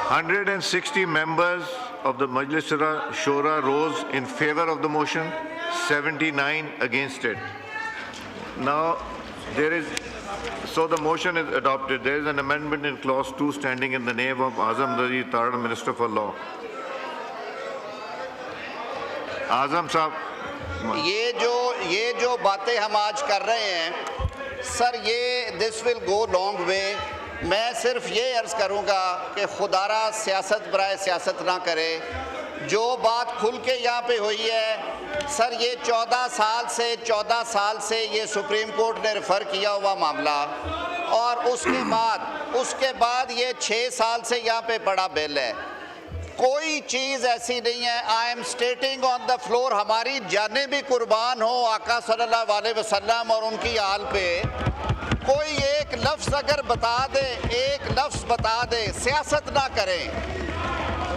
160 members of the Majlis Shura rose in favor of the motion, 79 against it. Now, so the motion is adopted. There is an amendment in clause 2 standing in the name of Azam Nazir Taran, Minister for Law. Azam Sahab. ये जो बातें हम आज कर रहे हैं sir, ये this will go long way. मैं सिर्फ ये अर्ज़ करूँगा कि खुदारा सियासत बराए सियासत ना करे। जो बात खुल के यहाँ पे हुई है सर, ये 14 साल से ये सुप्रीम कोर्ट ने रेफ़र किया हुआ मामला, और उसके बाद ये 6 साल से यहाँ पे बड़ा बिल है। कोई चीज़ ऐसी नहीं है। I am स्टेटिंग on the floor, हमारी जानें भी कुर्बान हो आका सल्लल्लाहु अलैहि वसल्लम और उनकी आल पे। कोई एक लफ्ज़ अगर बता दे, एक लफ्ज़ बता दे, सियासत ना करें।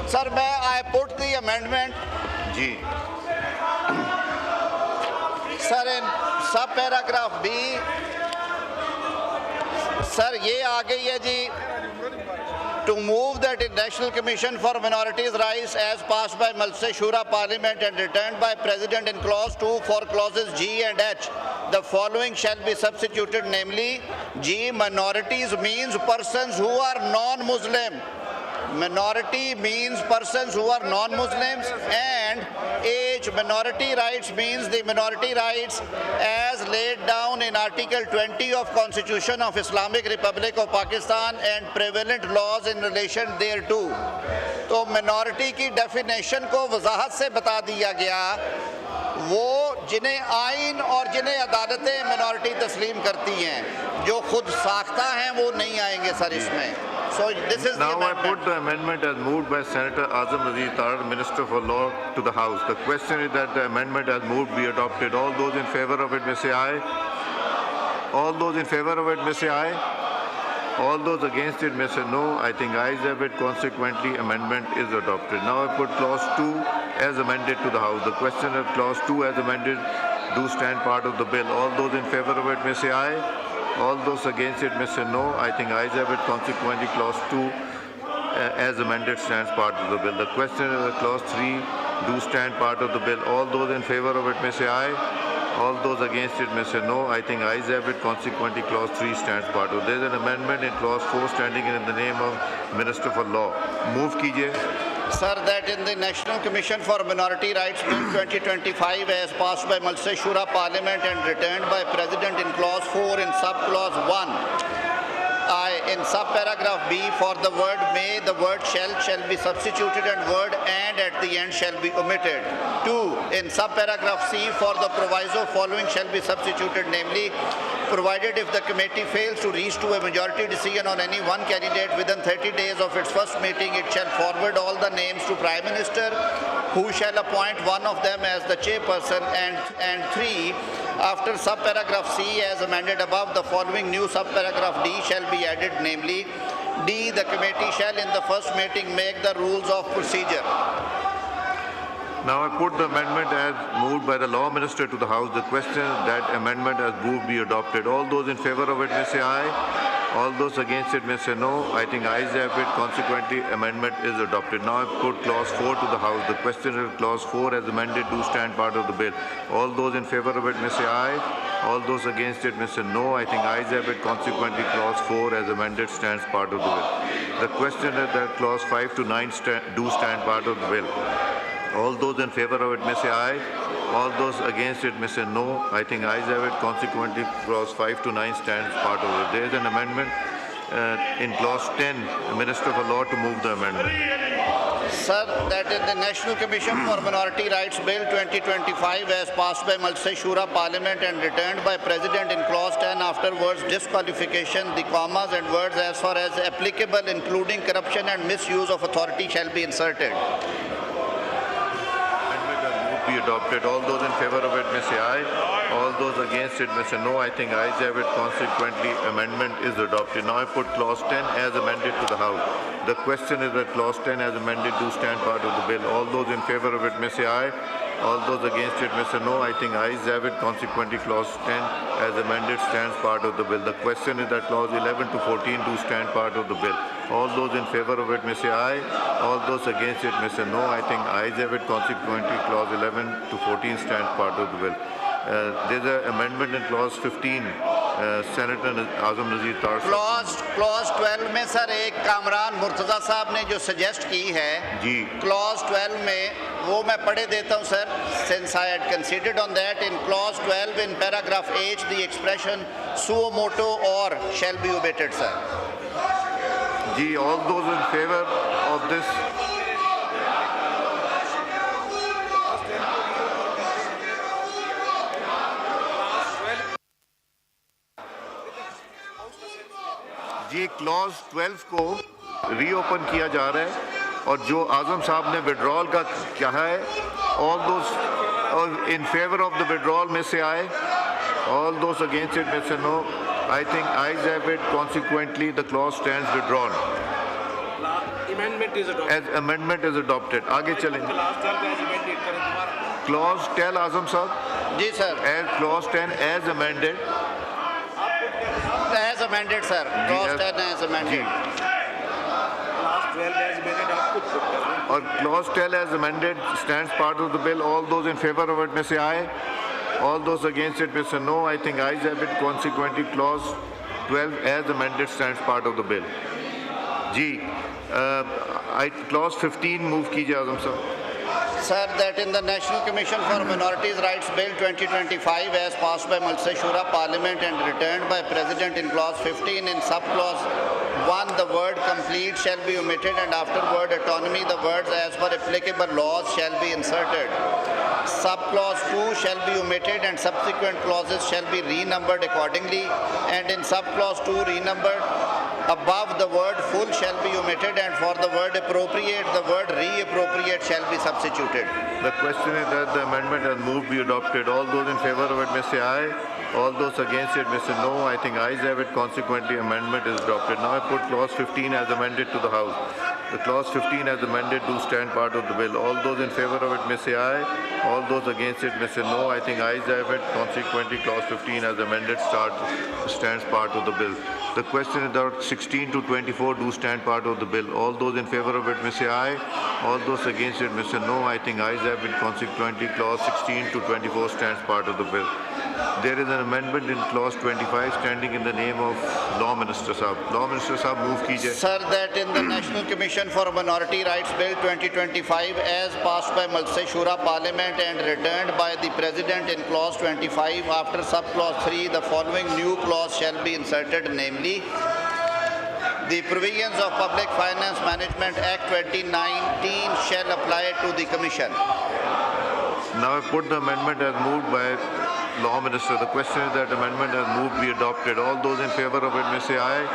सर मैं आई पुट द अमेंडमेंट जी sir in sub paragraph B. Sir ये आ गई है जी, to move that the National Commission for Minorities' Rights as passed by Majlis Shura Parliament and returned by President in clause 2 for clauses G and H, the following shall be substituted, namely G, minorities means persons who are non-Muslim. Minority means persons who are non-Muslims, and H, minority rights means the minority rights as laid down in Article 20 of Constitution of Islamic Republic of Pakistan and prevalent laws in relation thereto. तो minority की definition को वजाहत से बता दिया गया। वो जिन्हें आइन और जिन्हें अदालतें minority तस्लीम करती हैं, जो खुद साख्ता हैं वो नहीं आएंगे सर इसमें। So this is now the I put the amendment as moved by Senator Azam Nazir Taran, Minister for Law, to the House. The question is that the amendment as moved be adopted. All those in favor of it may say aye. All those in favor of it may say aye. All those against it may say no. I think ayes have it. Consequently, amendment is adopted. Now I put clause 2 as amended to the House. The question of clause 2 as amended do stand part of the bill. All those in favor of it may say aye. All those against it may say no. I think ayes have it. Consequently, clause 2 as amended stands part of the bill. The question of clause 3 do stand part of the bill. All those in favor of it may say aye. All those against it may say no. I think ayes have it. Consequently, clause 3 stands part of it. There is an amendment in clause 4 standing in the name of Minister for Law. Move kijiye. Sir, that in the National Commission for Minority Rights Bill 2025 as passed by Majlis Shura Parliament and returned by President in clause 4 in subclause 1. In subparagraph B, for the word may, the word shall be substituted and word and at the end shall be omitted. 2. In subparagraph C, for the proviso following shall be substituted, namely, provided if the committee fails to reach to a majority decision on any one candidate within 30 days of its first meeting, it shall forward all the names to Prime Minister, who shall appoint one of them as the chairperson, and 3. After subparagraph C as amended above, the following new subparagraph D shall be added, namely, D, the committee shall in the first meeting make the rules of procedure. Now I put the amendment as moved by the Law Minister to the House. The question that amendment as moved be adopted. All those in favor of it may say aye. All those against it may say no. I think ayes have it. Consequently, amendment is adopted. Now I put clause 4 to the House. The question of clause 4 as amended do stand part of the bill. All those in favor of it may say aye. All those against it may say no. I think ayes have it. Consequently, clause 4 as amended stands part of the bill. The question is that clause 5 to 9 do stand part of the bill. All those in favor of it may say aye. All those against it may say no. I think ayes have it. Consequently, clause 5 to 9 stands part of it. There is an amendment in clause 10, the Minister for Law to move the amendment. Sir, that is the National Commission for Minority Rights Bill 2025 as passed by Majlis Shura Parliament and returned by President in clause 10 after words disqualification, the commas and words as far as applicable including corruption and misuse of authority shall be inserted. Be adopted. All those in favor of it may say aye. All those against it may say no. I think ayes have it. Consequently, amendment is adopted. Now I put clause 10 as amended to the House. The question is that clause 10 as amended do stand part of the bill. All those in favor of it may say aye. All those against it may say no. I think ayes have it. Consequently, clause 10 as amended stands part of the bill. The question is that clause 11 to 14 do stand part of the bill. All those in favor of it may say aye. All those against it may say no. I think ayes have it. Consequently, clause 11 to 14 stands part of the bill. There's an amendment in clause 15. Senator Azam Nazir Tar clause 12 में sir एक कामरान मुर्तजा साहब ने जो suggest की है जी clause 12 में वो मैं पढ़े देता हूँ sir. Since I had considered on that, in clause 12 in paragraph H the expression suo moto or shall be omitted, sir. जी, all those in favor of this. जी, क्लॉज 12 को रीओपन किया जा रहा है और जो आजम साहब ने विड्रॉल का कहा है, all those in favour of the withdrawal में से आए, ऑल दोज अगेंस्ट इट में से no. I think ayes have it. Consequently the clause stands withdrawn. Amendment is adopted. आगे चलेंगे. Clause 10 आजम साहब. जी sir. Clause 10 as amended. As amended, sir. Clause 10 as amended. और clause 10 as amended stands part of the bill. All those in favor of it may say aye. All those against it may say no. I think ayes have it. Consequently, clause 12 as amended stands part of the bill. जी, clause 15 move कीजिए आजम साहब. Sir, that in the National Commission for Minorities' Rights Bill 2025 as passed by Majlis Shura Parliament and returned by President in clause 15 in subclause 1 the word complete shall be omitted and after word autonomy the words as per applicable laws shall be inserted. Subclause 2 shall be omitted and subsequent clauses shall be renumbered accordingly, and in subclause 2 renumbered above the word full shall be omitted and for the word appropriate the word reappropriate shall be substituted. The question is that the amendment has moved be adopted. All those in favor of it may say aye. All those against it may say no. I think ayes have it. Consequently, amendment is adopted. Now I put clause 15 as amended to the House. The clause 15 as amended do stand part of the bill. All those in favor of it may say aye. All those against it may say no. I think ayes have it. Consequently, clause 15 as amended stands part of the bill. The question is that 16 to 24 do stand part of the bill. All those in favor of it may say aye. All those against it may say no. I think ayes have it. Consequently, clause 16 to 24 stands part of the bill. There is an amendment in clause 25 standing in the name of Law Minister Sahab. Law Minister Sahab, move कीजिए. Sir, that in the National Commission for Minority Rights Bill 2025 as passed by Majlis Shura Parliament and returned by the President in clause 25 after subclause 3 the following new clause shall be inserted, namely the provisions of Public Finance Management Act 2019 shall apply to the Commission. Now I put the amendment as moved by Law Minister. The question is that amendment has moved be adopted. All those in favor of it may say aye.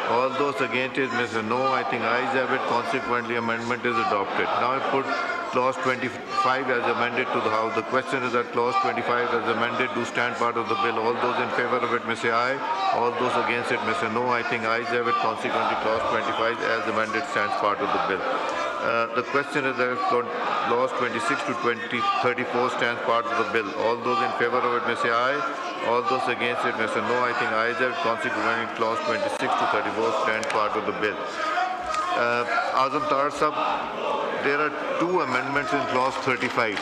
All those against it may say no. I think ayes have it. Consequently, amendment is adopted. Now I put clause 25 as amended to the House. The question is that clause 25 as amended do stand part of the bill. All those in favor of it may say aye. All those against it may say no. I think ayes have it. Consequently, clause 25 as amended stands part of the bill. The question is that clause 26 to 34 stands part of the bill. All those in favor of it may say aye. All those against it may say no. I think ayes have it. Consequently, clause 26 to 34 stands part of the bill. Azam Tar Sahab, there are two amendments in clause 35.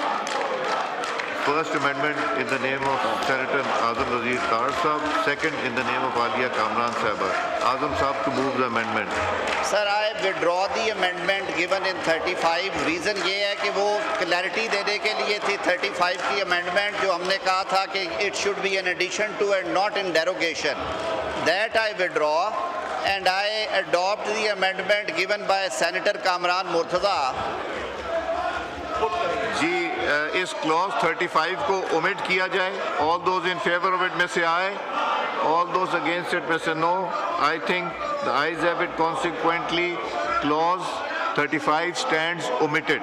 First amendment in the name of Senator Azam Nazir Tar Sahab. Second in the name of Alia Kamran Sahiba. Azam Sahab to move the amendment. Sir, I withdraw the amendment given in 35. Reason ये है कि वो clarity देने के लिए थी 35 की amendment जो हमने कहा था कि it should be in addition to and not in derogation. That I withdraw and I adopt the amendment given by Senator Kamran Murtaza. जी, इस क्लॉज 35 को ओमिट किया जाए. All those in favor of it may say aye. All those against it may say no. I think the ayes have it. Consequently, clause 35 stands omitted.